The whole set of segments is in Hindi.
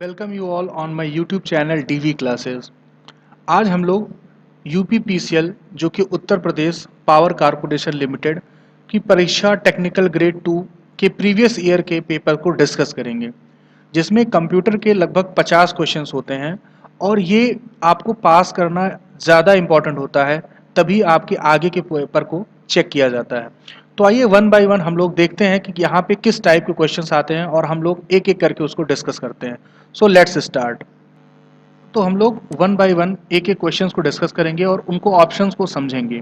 Welcome you all on my YouTube channel DV classes. आज हम लोग यूपीपीसीएल जो कि Uttar Pradesh power corporation limited की परीक्षा टेक्निकल ग्रेड 2 के प्रीवियस ईयर के पेपर को डिस्कस करेंगे, जिसमें कंप्यूटर के लगभग 50 क्वेश्चंस होते हैं और ये आपको पास करना ज़्यादा इम्पॉर्टेंट होता है, तभी आपके आगे के पेपर को चेक किया जाता है। तो आइए वन बाय वन हम लोग देखते हैं कि यहाँ पे किस टाइप के क्वेश्चंस आते हैं और हम लोग एक एक करके उसको डिस्कस करते हैं। So let's start. तो हम लोग वन बाय वन एक एक क्वेश्चंस को डिस्कस करेंगे और उनको ऑप्शंस को समझेंगे।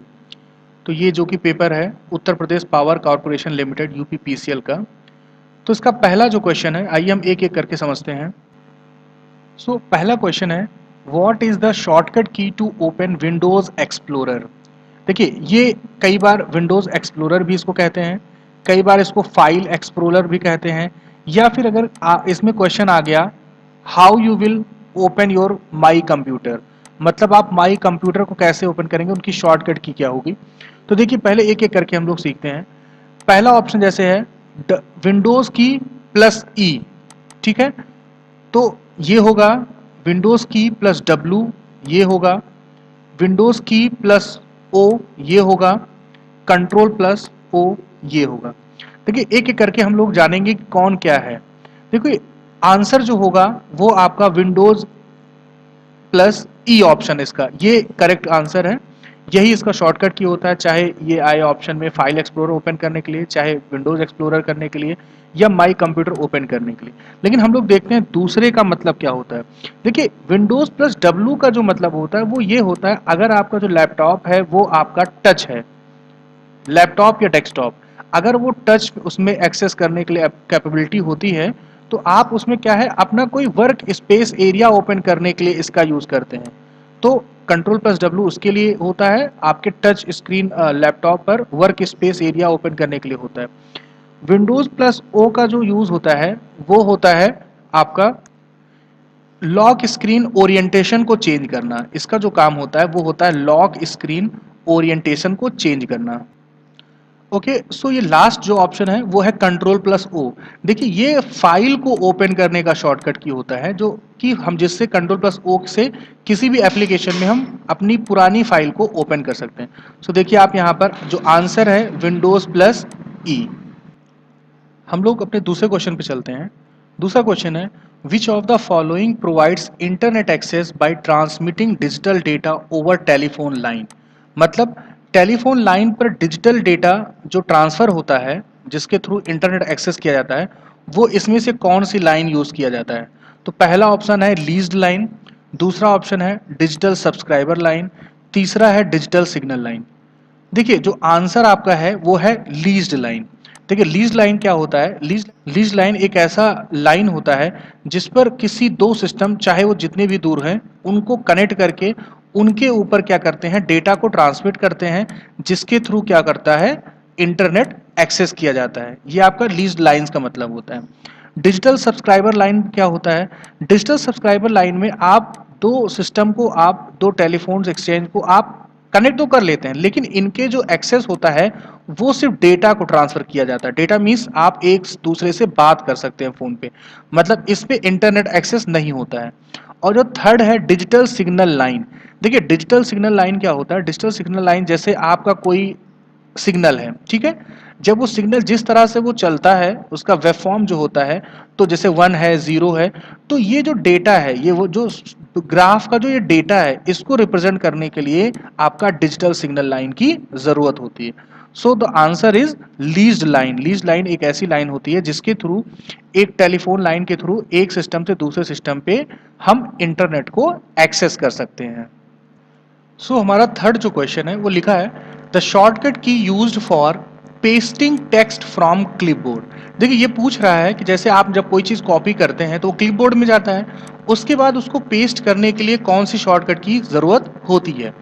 तो ये जो कि पेपर है उत्तर Pradesh power corporation limited UPPCL का, तो इसका पहला जो क्वेश्चन है आइए हम एक एक करके समझते हैं। सो पहला क्वेश्चन है, what is the shortcut key to open Windows explorer. देखिए ये कई बार विंडोज एक्सप्लोरर भी इसको कहते हैं, कई बार इसको फाइल एक्सप्लोरर भी कहते हैं, या फिर अगर इसमें क्वेश्चन आ गया how you will open your my computer, मतलब आप माई कंप्यूटर को कैसे ओपन करेंगे, उनकी शॉर्टकट की क्या होगी। तो देखिए पहले एक एक करके हम लोग सीखते हैं। पहला ऑप्शन जैसे है विंडोज की प्लस ई, ठीक है, तो ये होगा विंडोज की प्लस डब्ल्यू, ये होगा विंडोज की प्लस ओ, ये होगा कंट्रोल प्लस ओ, ये होगा। देखिए एक एक करके हम लोग जानेंगे कि कौन क्या है। देखिए आंसर जो होगा वो आपका विंडोज प्लस ई ऑप्शन, इसका ये करेक्ट आंसर है। यही इसका शॉर्टकट की होता है, चाहे ये आए ऑप्शन में फाइल एक्सप्लोरर ओपन करने के लिए, चाहे विंडोज एक्सप्लोरर करने के लिए, या माई कंप्यूटर ओपन करने के लिए। लेकिन हम लोग देखते हैं दूसरे का मतलब क्या होता है। देखिए विंडोज प्लस डब्ल्यू का जो मतलब होता है वो ये होता है, अगर आपका जो लैपटॉप है वो आपका टच है, लैपटॉप या डेस्कटॉप, अगर वो टच उसमें एक्सेस करने के लिए कैपेबिलिटी होती है, तो आप उसमें क्या है अपना कोई वर्क स्पेस एरिया ओपन करने के लिए इसका यूज करते हैं। तो कंट्रोल प्लस डब्ल्यू उसके लिए होता है, आपके टच स्क्रीन लैपटॉप पर वर्क स्पेस एरिया ओपन करने के लिए होता है। विंडोज प्लस ओ का जो यूज होता है वो होता है आपका लॉक स्क्रीन ओरिएंटेशन को चेंज करना। इसका जो काम होता है वो होता है लॉक स्क्रीन ओरिएंटेशन को चेंज करना। ओके, सो ये लास्ट जो ऑप्शन है वो है कंट्रोल प्लस ओ। देखिए ये फाइल को ओपन करने का शॉर्टकट की होता है, जो कि हम जिससे कंट्रोल प्लस ओ से किसी भी एप्लीकेशन में हम अपनी पुरानी फाइल को ओपन कर सकते हैं। सो देखिए आप यहाँ पर जो आंसर है विंडोज प्लस ई। हम लोग अपने दूसरे क्वेश्चन पे चलते हैं। दूसरा क्वेश्चन है, which of the following provides internet access by transmitting digital data over telephone line. मतलब टेलीफोन लाइन पर डिजिटल डेटा जो ट्रांसफर होता है, जिसके थ्रू इंटरनेट एक्सेस किया जाता है, वो इसमें से कौन सी लाइन यूज किया जाता है। तो पहला ऑप्शन है लीज्ड लाइन, दूसरा ऑप्शन है डिजिटल सब्सक्राइबर लाइन, तीसरा है डिजिटल सिग्नल लाइन। देखिए जो आंसर आपका है वो है लीज्ड लाइन। देखिए लीज लाइन क्या होता है, लीज लाइन एक ऐसा लाइन होता है जिस पर किसी दो सिस्टम, चाहे वो जितने भी दूर हैं, उनको कनेक्ट करके उनके ऊपर क्या करते हैं, डेटा को ट्रांसमिट करते हैं, जिसके थ्रू क्या करता है, इंटरनेट एक्सेस किया जाता है। ये आपका लीज लाइंस का मतलब होता है। डिजिटल सब्सक्राइबर लाइन क्या होता है, डिजिटल सब्सक्राइबर लाइन में आप दो सिस्टम को, आप दो टेलीफोन एक्सचेंज को आप कनेक्ट तो कर लेते हैं, लेकिन इनके जो एक्सेस होता है वो सिर्फ डेटा को ट्रांसफर किया जाता है। डेटा मीन्स आप एक दूसरे से बात कर सकते हैं फोन पे, मतलब इस पे इंटरनेट एक्सेस नहीं होता है। और जो थर्ड है डिजिटल सिग्नल लाइन। देखिए डिजिटल सिग्नल लाइन क्या होता है, डिजिटल सिग्नल लाइन जैसे आपका कोई सिग्नल है, ठीक है, जब वो सिग्नल जिस तरह से वो चलता है उसका वेब फॉर्म जो होता है, तो जैसे 1 है 0 है, तो ये जो डेटा है, ये वो जो ग्राफ का जो ये डेटा है, इसको रिप्रेजेंट करने के लिए आपका डिजिटल सिग्नल लाइन की जरूरत होती है। सो the answer is leased line. Leased line एक ऐसी लाइन होती है जिसके थ्रू, एक टेलीफोन लाइन के थ्रू एक सिस्टम से दूसरे सिस्टम पे हम इंटरनेट को एक्सेस कर सकते हैं। सो हमारा थर्ड जो क्वेश्चन है वो लिखा है, द शॉर्टकट की used for pasting text from clipboard. देखिए ये पूछ रहा है कि जैसे आप जब कोई चीज़ कॉपी करते हैं तो वो क्लिपबोर्ड में जाता है, उसके बाद उसको पेस्ट करने के लिए कौन सी शॉर्टकट की ज़रूरत होती है।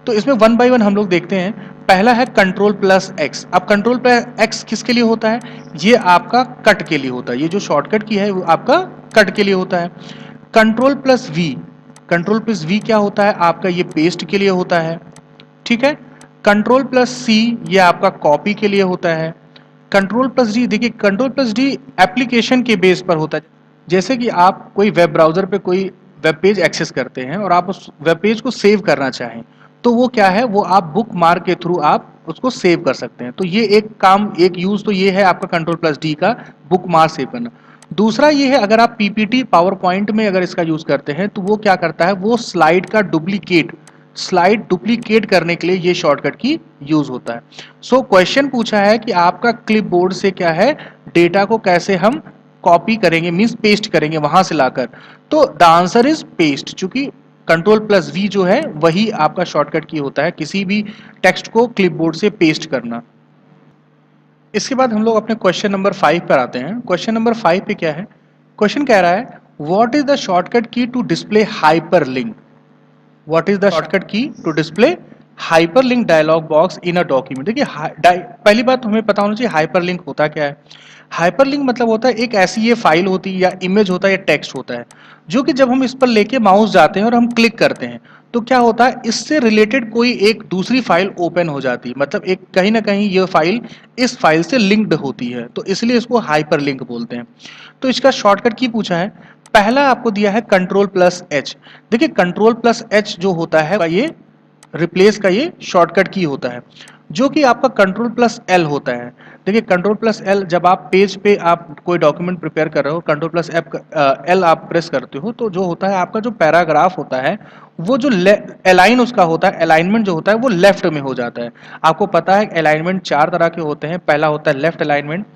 तो इसमें वन बाय वन हम लोग देखते हैं। पहला है कंट्रोल प्लस एक्स। अब कंट्रोल प्लस एक्स किसके लिए होता है, ये आपका कट के लिए होता है। ये जो शॉर्टकट की है वो आपका कट के लिए होता है। Control plus V, control plus V क्या होता है, आपका ये पेस्ट के लिए होता है, ठीक है। कंट्रोल प्लस सी ये आपका कॉपी के लिए होता है। कंट्रोल प्लस डी, देखिए कंट्रोल प्लस डी एप्लीकेशन के बेस पर होता है। जैसे कि आप कोई वेब ब्राउज़र पे कोई वेब पेज एक्सेस करते हैं और आप उस वेब पेज को सेव करना चाहें, तो वो क्या है, वो आप बुक मार्क के थ्रू आप उसको सेव कर सकते हैं। तो ये एक काम, एक यूज़ तो ये है आपका कंट्रोल+D का, बुक मार्क सेव करना। दूसरा ये है, अगर आप पीपीटी पावर पॉइंट में अगर इसका यूज़ करते हैं तो वो क्या करता है, वो स्लाइड डुप्लीकेट करने के लिए ये शॉर्टकट की यूज़ होता है। सो क्वेश्चन पूछा है कि आपका क्लिपबोर्ड से क्या है, डेटा को कैसे हम कॉपी करेंगे, मीन्स पेस्ट करेंगे वहां से लाकर। तो द आंसर इज पेस्ट, चूंकि कंट्रोल+V जो है वही आपका शॉर्टकट की होता है किसी भी टेक्स्ट को क्लिपबोर्ड से पेस्ट करना। इसके बाद हम लोग अपने क्वेश्चन नंबर 5 पर आते हैं। क्वेश्चन नंबर 5 पे क्या है, क्वेश्चन कह रहा है what is the shortcut key to display hyperlink. What is the shortcut key to display hyperlink dialog box in a document. देखिए पहली बात हमें पता होना चाहिए हाइपरलिंक होता क्या है। हाइपरलिंक मतलब होता है एक ऐसी ये फाइल होती है या इमेज होता है या टेक्स्ट होता है, जो कि जब हम इस पर लेके माउस जाते हैं और हम क्लिक करते हैं तो क्या होता है, इससे रिलेटेड कोई एक दूसरी फाइल ओपन हो जाती है, मतलब एक कहीं ना कहीं ये फाइल इस फाइल से लिंक्ड होती है, तो इसलिए इसको हाइपरलिंक बोलते हैं। तो इसका शॉर्टकट की पूछा है, पहला आपको दिया है कंट्रोल+H। देखिए कंट्रोल+H जो होता है ये रिप्लेस का ये शॉर्टकट की होता है, जो कि आपका कंट्रोल+L होता है। देखिए कंट्रोल+L, जब आप पेज पे आप कोई डॉक्यूमेंट प्रिपेयर कर रहे हो, कंट्रोल+L आप प्रेस करते हो, तो जो होता है आपका जो पैराग्राफ होता है वो जो अलाइन उसका होता है, अलाइनमेंट जो होता है वो लेफ्ट में हो जाता है। आपको पता है अलाइनमेंट 4 तरह के होते हैं, पहला होता है लेफ्ट अलाइनमेंट,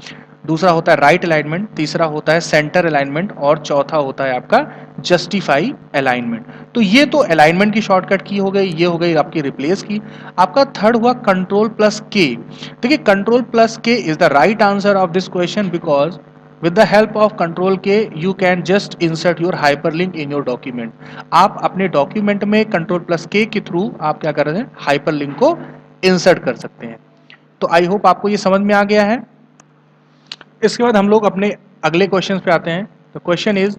दूसरा होता है राइट अलाइनमेंट, तीसरा होता है सेंटर अलाइनमेंट और चौथा होता है आपका जस्टिफाई अलाइनमेंट। तो ये तो अलाइनमेंट की शॉर्टकट की हो गई, ये हो गई आपकी रिप्लेस की। आपका थर्ड हुआ कंट्रोल+K। देखिए control K is the right answer of this question because with the help of control K you can just insert your hyperlink in your document। आप अपने डॉक्यूमेंट में कंट्रोल+K के थ्रू आप क्या कर रहे हैं, हाइपरलिंक को इंसर्ट कर सकते हैं। तो आई होप आपको ये समझ में आ गया है। इसके बाद हम लोग अपने अगले क्वेश्चन पे आते हैं। तो question is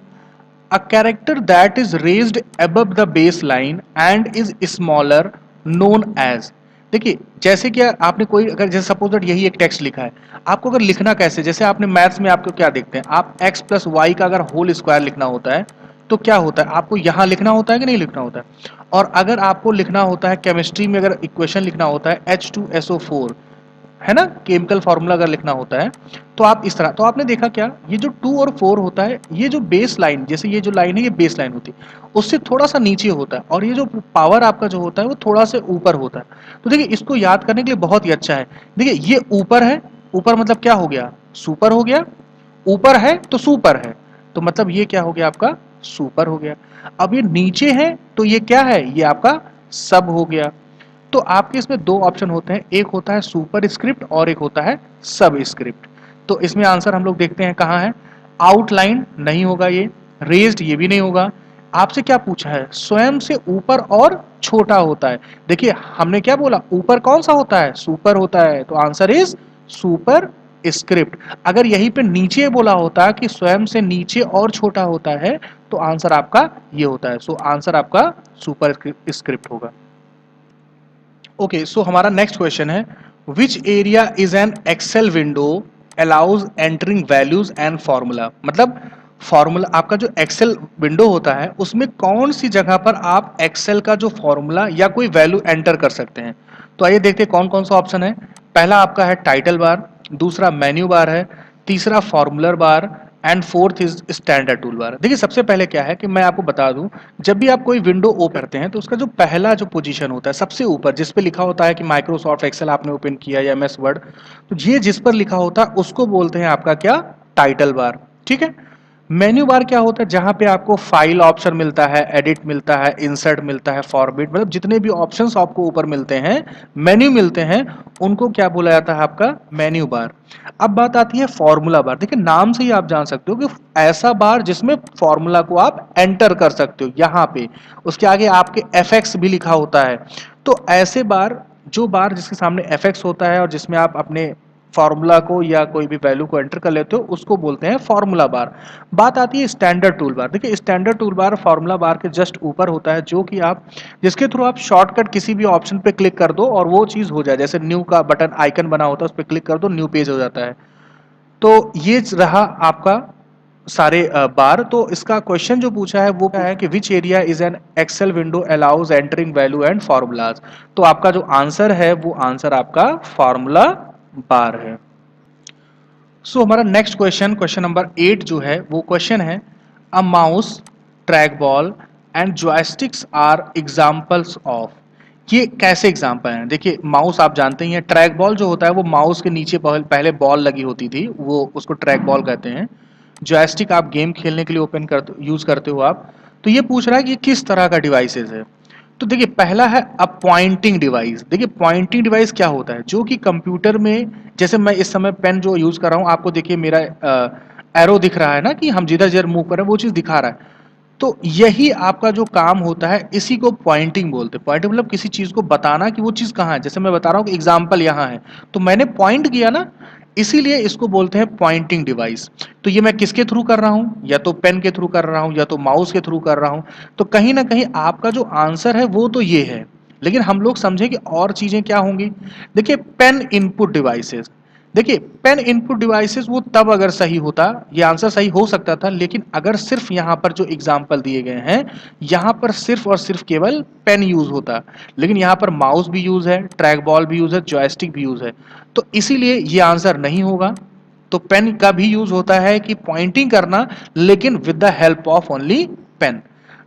a character that is raised above the base line and is smaller known as. देखिए जैसे कि आपने कोई अगर जैसे सपोज दैट यही एक टेक्स्ट लिखा है, आपको अगर लिखना कैसे, जैसे आपने मैथ्स में आपको क्या देखते हैं, आप x+y का अगर होल स्क्वायर लिखना होता है तो क्या होता है, आपको यहाँ लिखना होता है कि नहीं लिखना होता है। और अगर आपको लिखना होता है केमिस्ट्री में, अगर इक्वेशन लिखना होता है H2SO4, है ना, केमिकल फार्मूला अगर लिखना होता है तो आप इस तरह, तो आपने देखा क्या, ये जो 2 और 4 होता है, ये जो बेस लाइन, जैसे ये जो लाइन है ये बेस लाइन होती है, उससे थोड़ा सा नीचे होता है, और ये जो पावर आपका जो होता है वो थोड़ा से ऊपर होता है। तो देखिए इसको याद करने के लिए बहुत ही अच्छा है। देखिए ये ऊपर है, ऊपर मतलब क्या हो गया, सुपर हो गया, ऊपर है तो सुपर है, तो मतलब ये क्या हो गया आपका सुपर हो गया। अब ये नीचे है तो ये क्या है, ये आपका सब हो गया। तो आपके इसमें दो ऑप्शन होते हैं, एक होता है सुपर स्क्रिप्ट और एक होता है सब स्क्रिप्ट। तो इसमें आंसर हम लोग देखते हैं कहाँ है, आउटलाइन नहीं होगा, ये रेज्ड ये भी नहीं होगा। आपसे क्या पूछा है, स्वयं से ऊपर और छोटा होता है। देखिए हमने क्या बोला, ऊपर कौन सा होता है, सुपर होता है, तो आंसर इज सुपर स्क्रिप्ट। अगर यहीं पे नीचे बोला होता कि स्वयं से नीचे और छोटा होता है तो आंसर आपका ये होता है। सो आंसर आपका सुपर स्क्रिप्ट होगा। ओके सो हमारा नेक्स्ट क्वेश्चन है, which area is an Excel window allows entering values and formula. मतलब फॉर्मूला, आपका जो एक्सेल विंडो होता है उसमें कौन सी जगह पर आप एक्सेल का जो फॉर्मूला या कोई वैल्यू एंटर कर सकते हैं। तो आइए देखते हैं कौन कौन सा ऑप्शन है। पहला आपका है टाइटल बार, दूसरा मेन्यू बार है, तीसरा formula bar and fourth is standard tool bar. देखिए सबसे पहले क्या है कि मैं आपको बता दूं, जब भी आप कोई विंडो ओपन करते हैं तो उसका जो पहला जो पोजीशन होता है सबसे ऊपर, जिस पे लिखा होता है कि माइक्रोसॉफ्ट एक्सेल आपने ओपन किया या एमएस वर्ड, तो ये जिस पर लिखा होता है उसको बोलते हैं आपका क्या, टाइटल बार। ठीक है। मेन्यू बार क्या होता है, जहां पे आपको फाइल ऑप्शन मिलता है, एडिट मिलता है, इंसर्ट मिलता है, फॉर्मेट, मतलब जितने भी ऑप्शंस आपको ऊपर मिलते हैं, मेन्यू मिलते हैं, उनको क्या बोला जाता है आपका मेन्यू बार। अब बात आती है फॉर्मूला बार। देखिए नाम से ही आप जान सकते हो कि ऐसा बार जिसमें फॉर्मूला को आप एंटर कर सकते हो, यहाँ पे उसके आगे आपके एफएक्स भी लिखा होता है। तो ऐसे बार, जो बार जिसके सामने एफएक्स होता है और जिसमें आप अपने फॉर्मूला को या कोई भी वैल्यू को एंटर कर लेते हो, उसको बोलते हैं फॉर्मूला बार। बात आती है स्टैंडर्ड टूल बार। देखिए standard tool bar formula bar के जस्ट ऊपर होता है, जो कि आप जिसके थ्रू आप शॉर्टकट किसी भी ऑप्शन पे क्लिक कर दो और वो चीज हो जाए, जैसे न्यू का बटन आइकन बना होता है उस पर क्लिक कर दो, न्यू पेज हो जाता है। तो ये रहा आपका सारे बार। तो इसका क्वेश्चन जो पूछा है वो क्या है कि which area is an Excel window allows entering value and formulas. तो आपका जो आंसर है वो आंसर आपका फॉर्मूला बार है। हमारा नेक्स्ट क्वेश्चन, क्वेश्चन नंबर 8 जो है वो क्वेश्चन है, a mouse, trackball and joysticks are examples of. ये कैसे एग्जांपल हैं? देखिए, माउस आप जानते ही हैं, ट्रैक बॉल जो होता है वो माउस के नीचे पहले बॉल लगी होती थी, वो उसको ट्रैक बॉल कहते हैं। जॉयस्टिक आप गेम खेलने के लिए ओपन करते यूज करते हो आप। तो ये पूछ रहा है कि ये किस तरह का डिवाइसेस है। तो देखिए, पहला है अ पॉइंटिंग डिवाइस। देखिए, पॉइंटिंग डिवाइस क्या होता है, जो कि कंप्यूटर में, जैसे मैं इस समय पेन जो यूज कर रहा हूं, आपको देखिए मेरा एरो दिख रहा है ना, कि हम जिधर जिधर मूव कर रहे हैं वो चीज दिखा रहा है। तो यही आपका जो काम होता है, इसी को पॉइंटिंग बोलते हैं। पॉइंटिंग मतलब किसी चीज को बताना कि वो चीज कहाँ है। जैसे मैं बता रहा हूँ कि एग्जाम्पल यहाँ है, तो मैंने पॉइंट किया ना, इसीलिए इसको बोलते हैं पॉइंटिंग डिवाइस। तो ये मैं किसके थ्रू कर रहा हूं, या तो पेन के थ्रू कर रहा हूं या तो माउस के थ्रू कर रहा हूं। तो कहीं ना कहीं आपका जो आंसर है वो तो ये है, लेकिन हम लोग समझे कि और चीजें क्या होंगी। देखिए, पेन इनपुट डिवाइसेस। देखिए, पेन इनपुट डिवाइसेस वो तब अगर सही होता, ये आंसर सही हो सकता था, लेकिन अगर सिर्फ यहां पर जो एग्जाम्पल दिए गए हैं, यहां पर सिर्फ और सिर्फ केवल पेन यूज होता, लेकिन यहां पर माउस भी यूज है, ट्रैक बॉल भी यूज है, जॉयस्टिक भी यूज है। तो इसीलिए ये आंसर नहीं होगा। तो पेन का भी यूज होता है कि पॉइंटिंग करना, लेकिन with the help of only pen.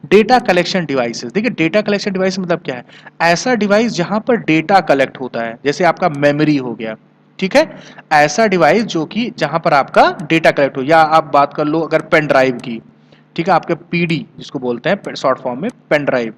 Data collection devices. देखिए, डेटा कलेक्शन डिवाइस मतलब क्या है, ऐसा डिवाइस जहां पर डेटा कलेक्ट होता है, जैसे आपका मेमोरी हो गया, ठीक है। ऐसा डिवाइस जो कि जहां पर आपका डेटा कलेक्ट हो, या आप बात कर लो अगर पेन ड्राइव की, ठीक है, आपके पीडी जिसको बोलते हैं शॉर्ट फॉर्म में, पेन ड्राइव।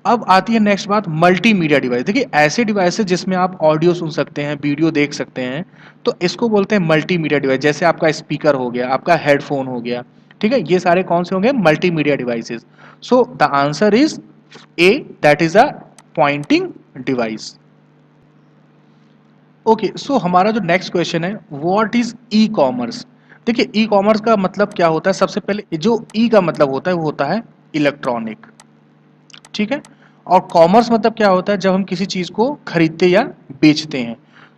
अब आती है नेक्स्ट बात, मल्टीमीडिया डिवाइस। देखिए, ऐसे डिवाइसेस जिसमें आप ऑडियो सुन सकते हैं, वीडियो देख सकते हैं, तो इसको बोलते हैं मल्टीमीडिया डिवाइस। जैसे आपका स्पीकर हो गया, आपका हेडफोन हो गया, ठीक है, ये सारे कौन से होंगे, multimedia devices. So the answer is A, that is a pointing device. Okay, so हमारा जो नेक्स्ट क्वेश्चन है, व्हाट इज ई कॉमर्स। देखिए, ई कॉमर्स का मतलब क्या होता है, सबसे पहले जो ई का मतलब होता है वो होता है इलेक्ट्रॉनिक, ठीक है। और कॉमर्स मतलब क्या होता है, जब हम किसी चीज को खरीदते या बेचते हैं।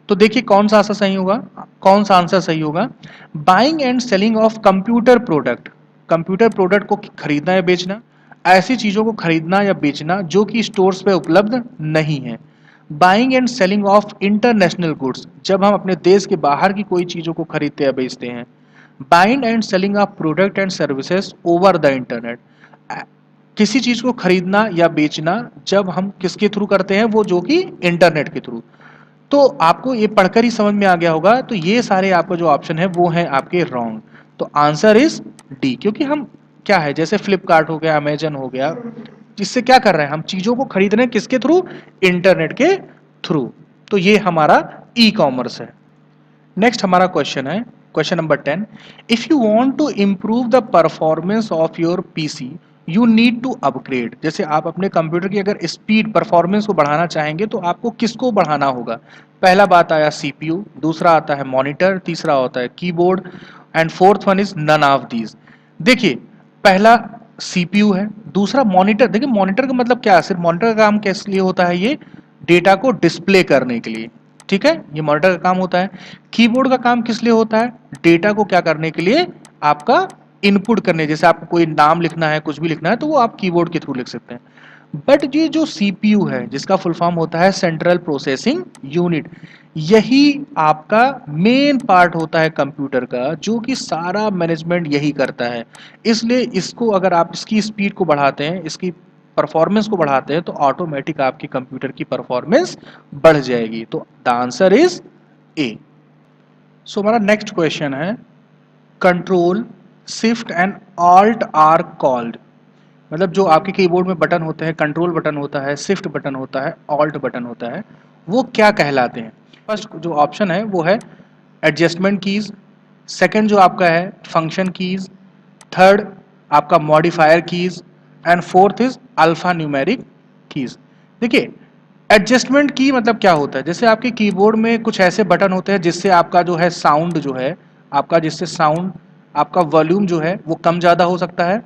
तो देखिए, कौन सा आंसर सही होगा, कौन सा आंसर सही होगा, buying and selling of computer product. Computer product को खरीदना या बेचना, ऐसी चीजों को खरीदना या बेचना जो कि स्टोर्स पे उपलब्ध नहीं है। Buying and selling of international goods, जब हम अपने देश के बाहर की कोई चीजों को खरीदते या बेचते हैं। Buying and selling of product and services over the internet, किसी चीज को खरीदना या बेचना जब हम किसके थ्रू करते हैं, वो जो कि इंटरनेट के थ्रू। तो आपको ये पढ़कर ही समझ में आ गया होगा, तो ये सारे आपका जो ऑप्शन है वो है आपके रॉन्ग। तो आंसर इज डी, क्योंकि हम क्या है, जैसे फ्लिपकार्ट हो गया, अमेजन हो गया, जिससे क्या कर रहे हैं, हम चीजों को खरीद रहे हैं किसके थ्रू, इंटरनेट के थ्रू। तो ये हमारा ई कॉमर्स है। नेक्स्ट हमारा क्वेश्चन है, question number 10, if you want to improve the performance of your PC you need to upgrade. जैसे आप अपने कंप्यूटर की अगर स्पीड परफॉर्मेंस को बढ़ाना चाहेंगे तो आपको किसको बढ़ाना होगा। पहला बात आया सीपीयू, दूसरा आता है मॉनिटर, तीसरा होता है keyboard, and fourth one is none of these. देखिए, पहला सीपीयू है, दूसरा मॉनिटर। देखिए, मॉनिटर का मतलब क्या है, सिर्फ मॉनिटर का काम किस लिए होता है, ये डेटा को डिस्प्ले करने के लिए, ठीक है, ये मॉनिटर का काम होता है। कीबोर्ड का काम किस लिए होता है, डेटा को क्या करने के लिए, आपका इनपुट करने, जैसे आपको कोई नाम लिखना है, कुछ भी लिखना है, तो वो आप कीबोर्ड के थ्रू लिख सकते हैं। बट ये जो सीपीयू है, जिसका फुल फॉर्म होता है सेंट्रल प्रोसेसिंग यूनिट, यही आपका मेन पार्ट होता है कंप्यूटर का, जो कि सारा मैनेजमेंट यही करता है। इसलिए इसको अगर आप इसकी स्पीड को बढ़ाते हैं, इसकी परफॉर्मेंस को बढ़ाते हैं, तो ऑटोमेटिक आपकी कंप्यूटर की परफॉर्मेंस बढ़ जाएगी। तो the answer is A. So हमारा नेक्स्ट क्वेश्चन है, control, shift and alt are called. मतलब जो आपके कीबोर्ड में बटन होते हैं, कंट्रोल बटन होता है, शिफ्ट बटन होता है, ऑल्ट बटन होता है, वो क्या कहलाते हैं। फर्स्ट जो ऑप्शन है वो है एडजस्टमेंट कीज, सेकंड जो आपका है फंक्शन कीज, थर्ड आपका modifier keys, and fourth is alpha numeric keys. देखिए, एडजस्टमेंट की मतलब क्या होता है, जैसे आपके कीबोर्ड में कुछ ऐसे बटन होते हैं जिससे आपका जो है साउंड जो है, आपका जिससे साउंड, आपका वॉल्यूम जो है वो कम ज़्यादा हो सकता है,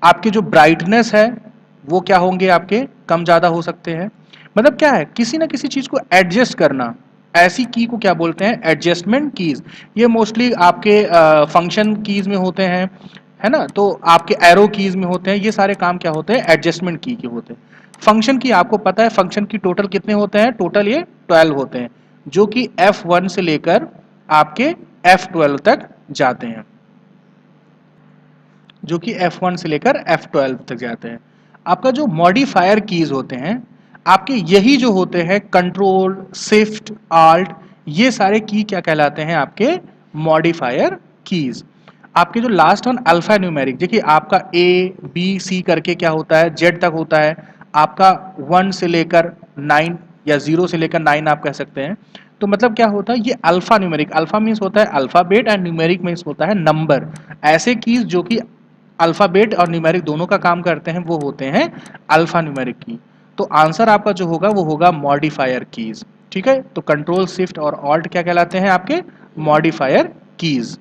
आपके जो ब्राइटनेस है वो क्या होंगे, आपके कम ज़्यादा हो सकते हैं। मतलब क्या है, किसी ना किसी चीज़ को एडजस्ट करना, ऐसी की को क्या बोलते हैं? Adjustment keys. ये मोस्टली आपके फंक्शन कीज में होते हैं, है ना, तो आपके एरो कीज में होते हैं। ये सारे काम क्या होते हैं? एडजस्टमेंट की के होते हैं। फंक्शन की आपको पता है, फंक्शन की टोटल कितने होते हैं? टोटल ये 12 होते हैं, जो कि F1 से लेकर आपके F12 तक जाते हैं, जो कि F1 से लेकर F12 तक जाते हैं। आपका जो मॉडिफायर कीज होते हैं आपके, यही जो होते हैं कंट्रोल, शिफ्ट, आल्ट, ये सारे की क्या कहलाते हैं? आपके मॉडिफायर कीज। आपके जो लास्ट वन अल्फा न्यूमेरिक, देखिए आपका ए बी सी करके क्या होता है? जेड तक होता है। आपका 1 से लेकर 9 या 0 से लेकर 9 आप कह सकते हैं। तो मतलब क्या होता है? ये अल्फा न्यूमेरिक, अल्फा मीन्स होता है अल्फाबेट एंड न्यूमेरिक मीन्स होता है नंबर। ऐसे कीज जो कि अल्फाबेट और न्यूमेरिक दोनों का काम करते हैं वो होते हैं अल्फा न्यूमेरिक की। तो आंसर आपका जो होगा वो होगा मॉडिफायर कीज। ठीक है, तो कंट्रोल, शिफ्ट और ऑल्ट क्या कहलाते हैं? आपके मॉडिफायर कीज।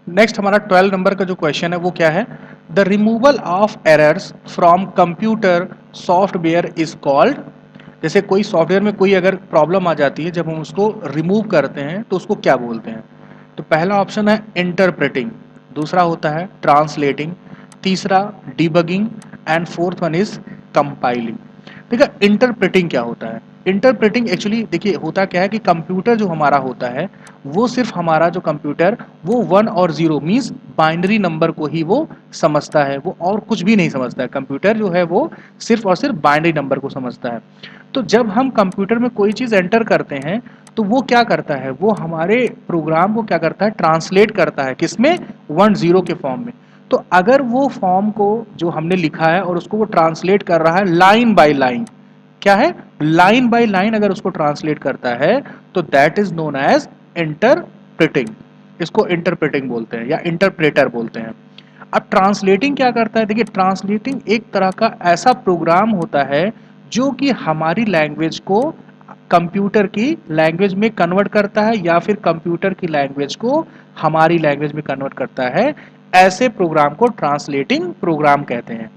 नेक्स्ट हमारा 12 नंबर का जो क्वेश्चन है वो क्या है? The removal of errors from computer software is called. जैसे कोई सॉफ्टवेयर में कोई अगर प्रॉब्लम आ जाती है, जब हम उसको रिमूव करते हैं तो उसको क्या बोलते हैं? तो पहला ऑप्शन है इंटरप्रेटिंग, दूसरा होता है ट्रांसलेटिंग, तीसरा debugging and fourth one is compiling. देखिए इंटरप्रेटिंग क्या होता है? इंटरप्रेटिंग एक्चुअली देखिए होता क्या है कि कंप्यूटर जो हमारा होता है वो सिर्फ हमारा जो कंप्यूटर वो 1 और 0 मीन्स बाइनरी नंबर को ही वो समझता है, वो और कुछ भी नहीं समझता है। कंप्यूटर जो है वो सिर्फ और सिर्फ बाइनरी नंबर को समझता है। तो जब हम कंप्यूटर में कोई चीज़ एंटर करते हैं तो वो क्या करता है? वो हमारे प्रोग्राम को क्या करता है? ट्रांसलेट करता है, किसमें? 1 0 के फॉर्म में। तो अगर वो फॉर्म को जो हमने लिखा है और उसको वो ट्रांसलेट कर रहा है लाइन बाय लाइन, क्या है? लाइन बाय लाइन अगर उसको ट्रांसलेट करता है तो that is known as interpreting. इसको इंटरप्रेटिंग बोलते हैं या इंटरप्रेटर बोलते हैं। अब ट्रांसलेटिंग क्या करता है? देखिए ट्रांसलेटिंग एक तरह का ऐसा प्रोग्राम होता है जो कि हमारी लैंग्वेज को कंप्यूटर की लैंग्वेज में कन्वर्ट करता है या फिर कंप्यूटर की लैंग्वेज को हमारी लैंग्वेज में कन्वर्ट करता है। ऐसे प्रोग्राम को ट्रांसलेटिंग प्रोग्राम कहते हैं।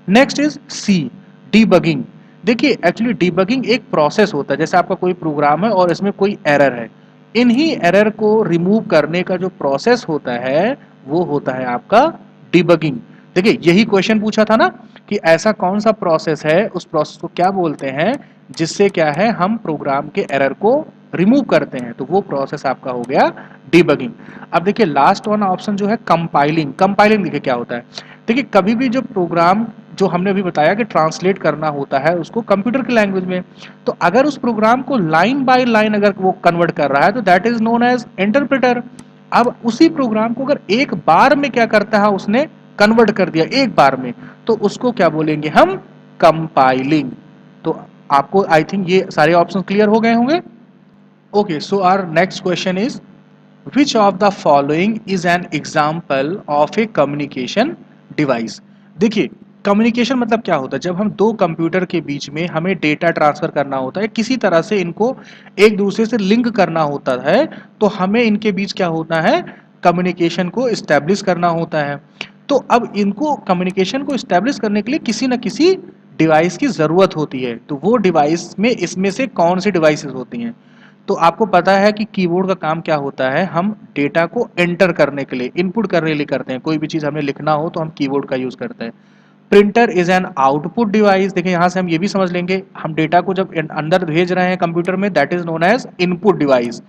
Next is C, debugging. देखिए एक्चुअली डीबगिंग एक प्रोसेस होता है, जैसे आपका कोई प्रोग्राम है और इसमें कोई एरर है, इन्हीं एरर को रिमूव करने का जो प्रोसेस होता है वो होता है आपका डीबगिंग। देखिए यही क्वेश्चन पूछा था ना कि ऐसा कौन सा प्रोसेस है, उस प्रोसेस को क्या बोलते हैं जिससे क्या है हम प्रोग्राम के एरर को रिमूव करते हैं, तो वो प्रोसेस आपका हो गया डीबगिंग। अब देखिए लास्ट वन ऑप्शन जो है कंपाइलिंग। कंपाइलिंग देखिए क्या होता है? देखिए कभी भी जो प्रोग्राम जो हमने अभी बताया कि ट्रांसलेट करना होता है उसको कंप्यूटर की लैंग्वेज में, तो अगर उस प्रोग्राम को लाइन बाय लाइन अगर वो कन्वर्ट कर रहा है तो that is known as interpreter. अब उसी प्रोग्राम को अगर एक बार में क्या करता है, उसने कन्वर्ट कर दिया एक बार में, तो उसको क्या बोलेंगे हम? कंपाइलिंग। तो आपको आई थिंक ये सारे ऑप्शन क्लियर हो गए होंगे। Okay, so our next question is which of the following is an example of a communication device. देखिए कम्युनिकेशन मतलब क्या होता है? जब हम दो कंप्यूटर के बीच में हमें डेटा ट्रांसफर करना होता है, किसी तरह से इनको एक दूसरे से लिंक करना होता है, तो हमें इनके बीच क्या होता है? कम्युनिकेशन को इस्टेब्लिश करना होता है। तो अब इनको कम्युनिकेशन को इस्टेब्लिश करने के लिए किसी न किसी डिवाइस की ज़रूरत होती है। तो वो डिवाइस में इसमें से कौन सी डिवाइसेस होती हैं? तो आपको पता है कि कीबोर्ड का काम क्या होता है? हम डेटा को एंटर करने के लिए, इनपुट करने के लिए करते हैं। कोई भी चीज़ हमें लिखना हो तो हम कीबोर्ड का यूज़ करते हैं। Printer is an output device. देखिए यहाँ से हम ये भी समझ लेंगे, हम डेटा को जब अंदर भेज रहे हैं कंप्यूटर में, that is known as input device,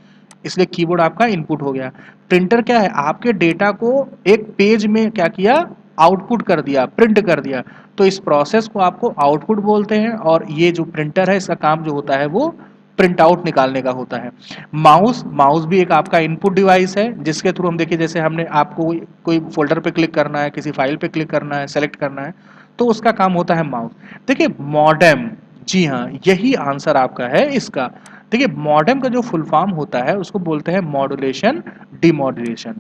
इसलिए कीबोर्ड आपका इनपुट हो गया। प्रिंटर क्या है? आपके डेटा को एक पेज में क्या किया? आउटपुट कर दिया, प्रिंट कर दिया। तो इस प्रोसेस को आपको आउटपुट बोलते हैं, और ये जो प्रिंटर है इसका काम जो होता है वो प्रिंट आउट निकालने का होता है। माउस, माउस भी एक आपका इनपुट डिवाइस है, जिसके थ्रू हम देखिए जैसे हमने आपको कोई फोल्डर पे क्लिक करना है, किसी फाइल पे क्लिक करना है, सेलेक्ट करना है, तो उसका काम होता है माउस। देखिए मॉडेम, जी हाँ यही आंसर आपका है इसका। देखिए मॉडेम का जो फुल फॉर्म होता है उसको बोलते हैं मॉड्यूलेशन डिमॉड्यूलेशन।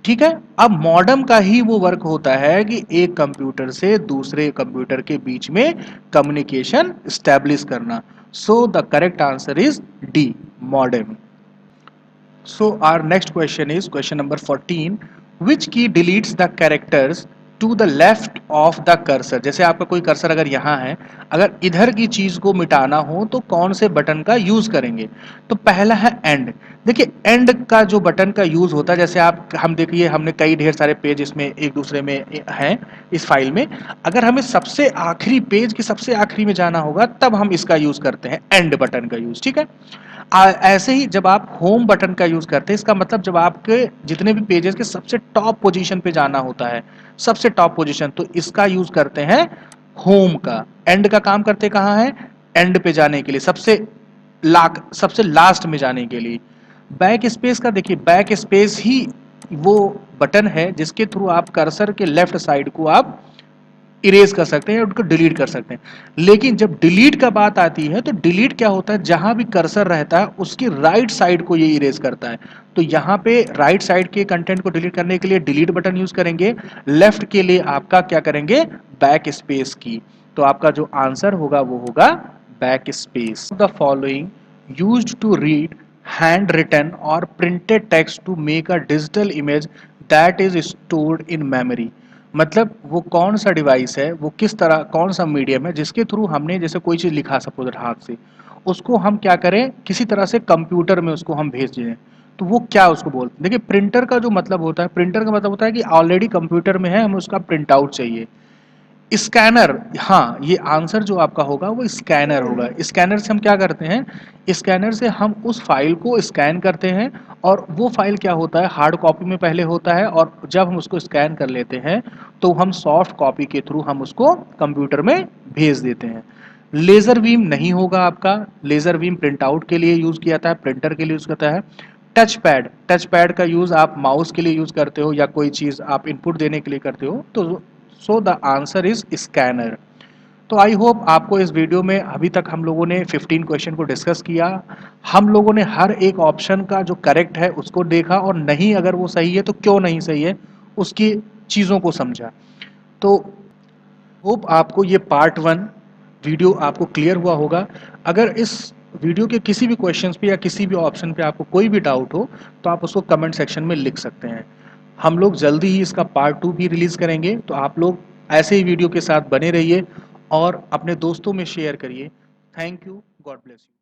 ठीक है, अब मॉडेम का ही वो वर्क होता है कि एक कंप्यूटर से दूसरे कंप्यूटर के बीच में कम्युनिकेशन स्टैब्लिश करना। So the correct answer is D, modem. So our next question is question number 14. Which key deletes the characters to the left of the cursor. जैसे आपका कोई कर्सर अगर यहाँ है, अगर इधर की चीज को मिटाना हो तो कौन से बटन का यूज करेंगे? तो पहला है एंड। देखिए एंड का जो बटन का यूज होता है, जैसे हम देखिए हमने कई ढेर सारे पेज इसमें एक दूसरे में हैं इस फाइल में, अगर हमें सबसे आखिरी पेज के सबसे आखिरी में जाना होगा तब हम इसका यूज करते हैं एंड बटन का यूज, ठीक है। ऐसे ही जब आप होम बटन का यूज करते हैं, इसका मतलब जब आपके जितने भी पेजेस के सबसे टॉप पोजीशन पे जाना होता है, सबसे टॉप पोजीशन, तो इसका यूज करते हैं होम का। एंड का काम करते कहाँ है? एंड पे जाने के लिए, सबसे लास्ट में जाने के लिए। बैक स्पेस का देखिए, बैक स्पेस ही वो बटन है जिसके थ्रू आप कर्सर के लेफ्ट साइड को आप इरेज कर सकते हैं, उनको डिलीट कर सकते हैं। लेकिन जब डिलीट का बात आती है तो डिलीट क्या होता है, जहां भी कर्सर रहता है उसकी राइट साइड को ये इरेज करता है। तो यहाँ पे राइट साइड के कंटेंट को डिलीट करने के लिए डिलीट बटन यूज करेंगे, लेफ्ट के लिए आपका क्या करेंगे? बैक स्पेस की। तो आपका जो आंसर होगा वो होगा back space. The following used to read hand written और printed text to make a digital image that is stored in memory. मतलब वो कौन सा डिवाइस है, वो किस तरह, कौन सा मीडियम है जिसके थ्रू हमने जैसे कोई चीज़ लिखा सपोज हाथ से, उसको हम क्या करें, किसी तरह से कंप्यूटर में उसको हम भेज दें। तो वो क्या उसको बोलते हैं? देखिए प्रिंटर का जो मतलब होता है, प्रिंटर का मतलब होता है कि ऑलरेडी कंप्यूटर में है, हमें उसका प्रिंट आउट चाहिए। स्कैनर, हाँ ये आंसर जो आपका होगा वो स्कैनर होगा। स्कैनर से हम क्या करते हैं? स्कैनर से हम उस फाइल को स्कैन करते हैं, और वो फाइल क्या होता है, हार्ड कॉपी में पहले होता है, और जब हम उसको स्कैन कर लेते हैं तो हम सॉफ्ट कॉपी के थ्रू हम उसको कंप्यूटर में भेज देते हैं। लेजर बीम नहीं होगा आपका, लेजर बीम प्रिंट आउट के लिए यूज किया जाता है, प्रिंटर के लिए यूज करता है। टच पैड, टच पैड का यूज आप माउस के लिए यूज करते हो या कोई चीज आप इनपुट देने के लिए करते हो, तो सो द आंसर इज स्कैनर। तो आई होप आपको इस वीडियो में अभी तक हम लोगों ने 15 क्वेश्चन को डिस्कस किया। हम लोगों ने हर एक ऑप्शन का जो करेक्ट है उसको देखा, और नहीं अगर वो सही है तो क्यों नहीं सही है उसकी चीज़ों को समझा। तो होप आपको ये पार्ट 1 वीडियो आपको क्लियर हुआ होगा। अगर इस वीडियो के किसी भी क्वेश्चंस पे या किसी भी ऑप्शन पे आपको कोई भी डाउट हो तो आप उसको कमेंट सेक्शन में लिख सकते हैं। हम लोग जल्दी ही इसका पार्ट 2 भी रिलीज करेंगे, तो आप लोग ऐसे ही वीडियो के साथ बने रहिए और अपने दोस्तों में शेयर करिए। Thank you, God bless you.